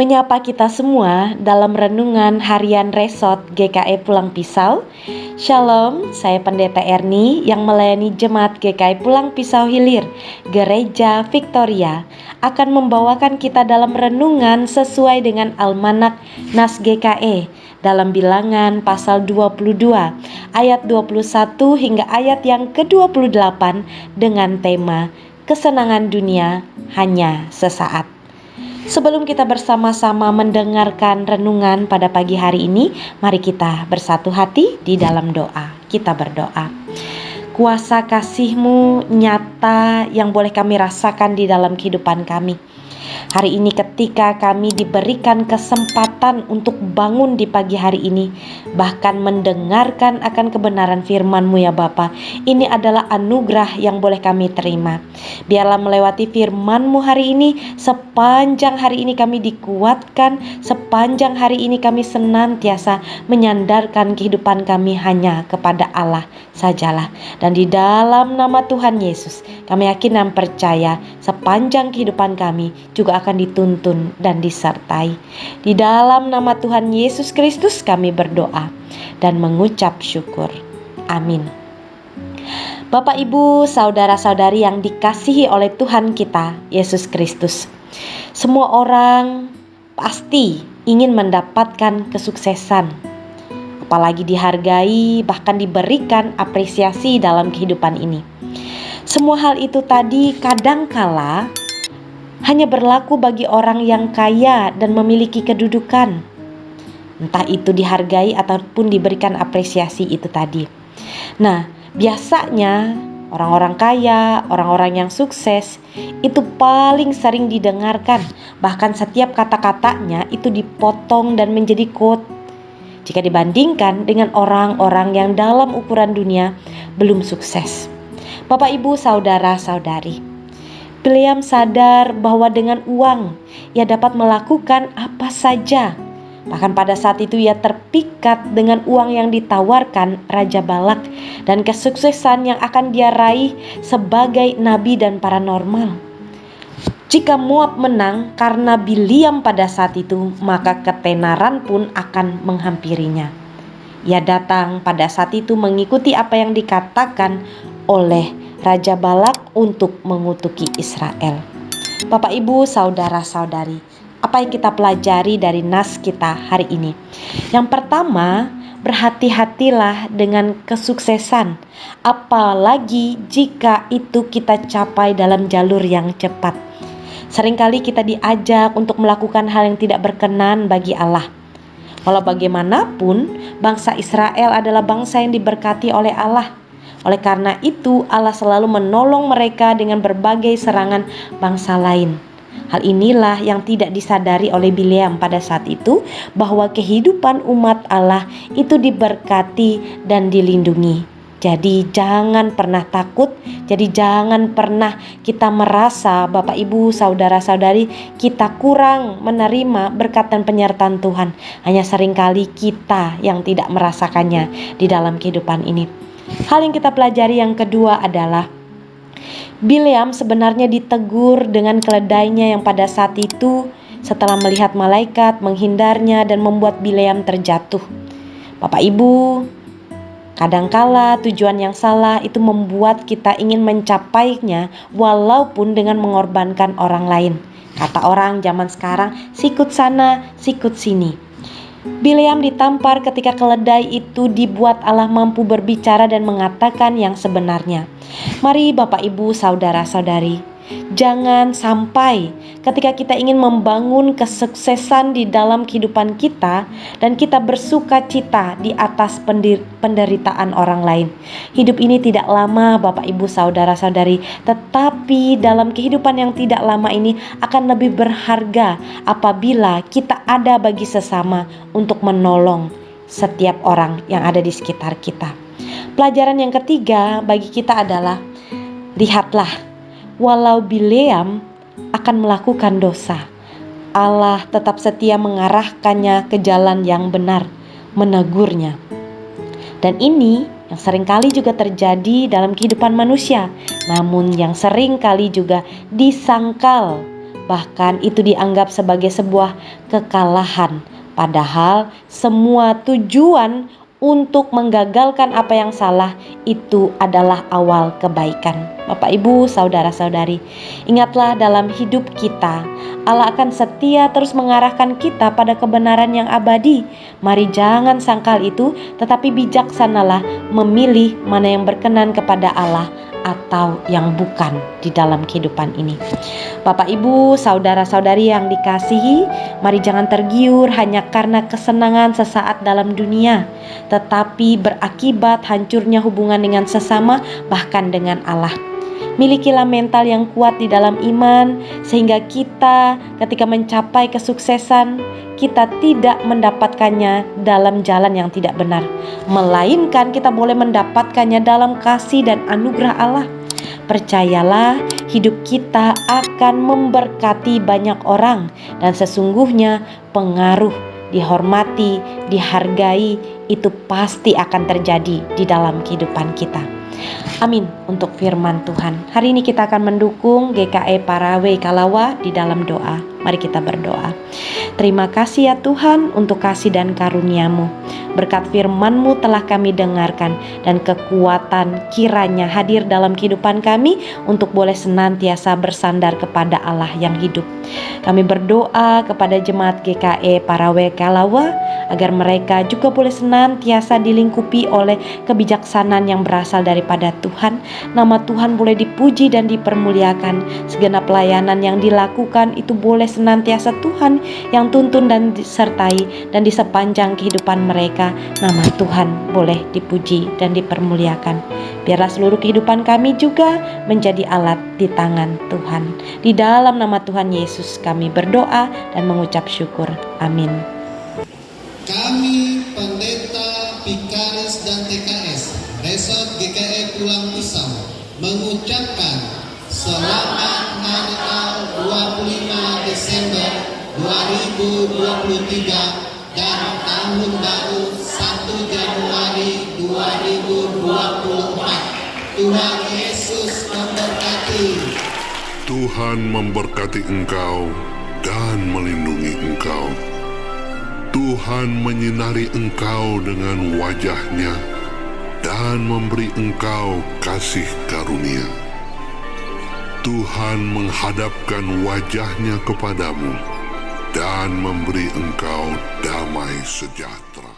menyapa kita semua dalam renungan harian Resort GKI Pulang Pisau. Shalom, saya Pendeta Erni yang melayani Jemaat GKI Pulang Pisau Hilir, Gereja Victoria, akan membawakan kita dalam renungan sesuai dengan Almanak Nas GKI dalam Bilangan pasal 22 ayat 21 hingga ayat yang ke-28 dengan tema kesenangan dunia hanya sesaat. Sebelum kita bersama-sama mendengarkan renungan pada pagi hari ini, mari kita bersatu hati di dalam doa. Kita berdoa. Kuasa kasih-Mu nyata yang boleh kami rasakan di dalam kehidupan kami. Hari ini ketika kami diberikan kesempatan untuk bangun di pagi hari ini, bahkan mendengarkan akan kebenaran firman-Mu ya Bapa, ini adalah anugerah yang boleh kami terima. Biarlah melewati firman-Mu hari ini, sepanjang hari ini kami dikuatkan, sepanjang hari ini kami senantiasa menyandarkan kehidupan kami hanya kepada Allah sajalah. Dan di dalam nama Tuhan Yesus, kami yakin dan percaya sepanjang kehidupan kami juga akan dituntun dan disertai. Di dalam nama Tuhan Yesus Kristus kami berdoa dan mengucap syukur. Amin. Bapak, Ibu, saudara-saudari yang dikasihi oleh Tuhan kita Yesus Kristus, semua orang pasti ingin mendapatkan kesuksesan, apalagi dihargai, bahkan diberikan apresiasi dalam kehidupan ini. Semua hal itu tadi kadangkala hanya berlaku bagi orang yang kaya dan memiliki kedudukan. Entah itu dihargai ataupun diberikan apresiasi itu tadi. Nah, biasanya orang-orang kaya, orang-orang yang sukses itu paling sering didengarkan. Bahkan setiap kata-katanya itu dipotong dan menjadi quote. Jika dibandingkan dengan orang-orang yang dalam ukuran dunia belum sukses. Bapak, Ibu, saudara-saudari, Bileam sadar bahwa dengan uang ia dapat melakukan apa saja. Bahkan pada saat itu ia terpikat dengan uang yang ditawarkan Raja Balak dan kesuksesan yang akan dia raih sebagai nabi dan paranormal. Jika Moab menang karena Bileam pada saat itu, maka ketenaran pun akan menghampirinya. Ia datang pada saat itu mengikuti apa yang dikatakan oleh Raja Balak untuk mengutuki Israel. Bapak, Ibu, saudara-saudari, apa yang kita pelajari dari nas kita hari ini? Yang pertama, berhati-hatilah dengan kesuksesan, apalagi jika itu kita capai dalam jalur yang cepat. Seringkali kita diajak untuk melakukan hal yang tidak berkenan bagi Allah. Walau bagaimanapun, bangsa Israel adalah bangsa yang diberkati oleh Allah. Oleh karena itu, Allah selalu menolong mereka dengan berbagai serangan bangsa lain. Hal inilah yang tidak disadari oleh Bileam pada saat itu, bahwa kehidupan umat Allah itu diberkati dan dilindungi. Jadi jangan pernah takut, jadi jangan pernah kita merasa, Bapak, Ibu, saudara-saudari, kita kurang menerima berkat dan penyertaan Tuhan. Hanya seringkali kita yang tidak merasakannya di dalam kehidupan ini. Hal yang kita pelajari yang kedua adalah Bileam sebenarnya ditegur dengan keledainya yang pada saat itu setelah melihat malaikat menghindarnya dan membuat Bileam terjatuh. Bapak, Ibu, kadangkala tujuan yang salah itu membuat kita ingin mencapainya walaupun dengan mengorbankan orang lain. Kata orang zaman sekarang, sikut sana, sikut sini. Bileam ditampar ketika keledai itu dibuat Allah mampu berbicara dan mengatakan yang sebenarnya. Mari Bapak, Ibu, saudara-saudari, jangan sampai ketika kita ingin membangun kesuksesan di dalam kehidupan kita dan kita bersuka cita di atas penderitaan orang lain. Hidup ini tidak lama, Bapak, Ibu, saudara-saudari, tetapi dalam kehidupan yang tidak lama ini akan lebih berharga apabila kita ada bagi sesama untuk menolong setiap orang yang ada di sekitar kita. Pelajaran yang ketiga bagi kita adalah, lihatlah, walau Bileam akan melakukan dosa, Allah tetap setia mengarahkannya ke jalan yang benar, menegurnya. Dan ini yang seringkali juga terjadi dalam kehidupan manusia, namun yang seringkali juga disangkal bahkan itu dianggap sebagai sebuah kekalahan. Padahal semua tujuan untuk menggagalkan apa yang salah itu adalah awal kebaikan. Bapak, Ibu, saudara-saudari, ingatlah dalam hidup kita, Allah akan setia terus mengarahkan kita pada kebenaran yang abadi. Mari jangan sangkal itu, tetapi bijaksanalah memilih mana yang berkenan kepada Allah atau yang bukan di dalam kehidupan ini. Bapak, Ibu, saudara-saudari yang dikasihi, mari jangan tergiur hanya karena kesenangan sesaat dalam dunia, tetapi berakibat hancurnya hubungan dengan sesama, bahkan dengan Allah. Milikilah mental yang kuat di dalam iman, sehingga kita ketika mencapai kesuksesan, kita tidak mendapatkannya dalam jalan yang tidak benar, melainkan kita boleh mendapatkannya dalam kasih dan anugerah Allah. Percayalah, hidup kita akan memberkati banyak orang, dan sesungguhnya pengaruh, dihormati, dihargai, itu pasti akan terjadi di dalam kehidupan kita. Amin untuk firman Tuhan. Hari ini kita akan mendukung GKE Parawe Kalawa di dalam doa. Mari kita berdoa. Terima kasih ya Tuhan untuk kasih dan karunia-Mu. Berkat firman-Mu telah kami dengarkan, dan kekuatan kiranya hadir dalam kehidupan kami untuk boleh senantiasa bersandar kepada Allah yang hidup. Kami berdoa kepada jemaat GKE Parawe Kalawa agar mereka juga boleh senantiasa dilingkupi oleh kebijaksanaan yang berasal daripada Tuhan. Nama Tuhan boleh dipuji dan dipermuliakan. Segenap pelayanan yang dilakukan itu boleh senantiasa Tuhan yang tuntun dan disertai, dan di sepanjang kehidupan mereka nama Tuhan boleh dipuji dan dipermuliakan. Biarlah seluruh kehidupan kami juga menjadi alat di tangan Tuhan. Di dalam nama Tuhan Yesus kami berdoa dan mengucap syukur. Amin. Kami pendeta, vikaris dan TKS Resort GKE Pulang Pisau mengucapkan selamat Hari Raya 25 Desember 2023 dan Tahun Baru 1 Januari 2024. Tuhan Yesus memberkati. Tuhan memberkati engkau dan melindungi engkau. Tuhan menyinari engkau dengan wajah-Nya dan memberi engkau kasih karunia. Tuhan menghadapkan wajah-Nya kepadamu dan memberi engkau damai sejahtera.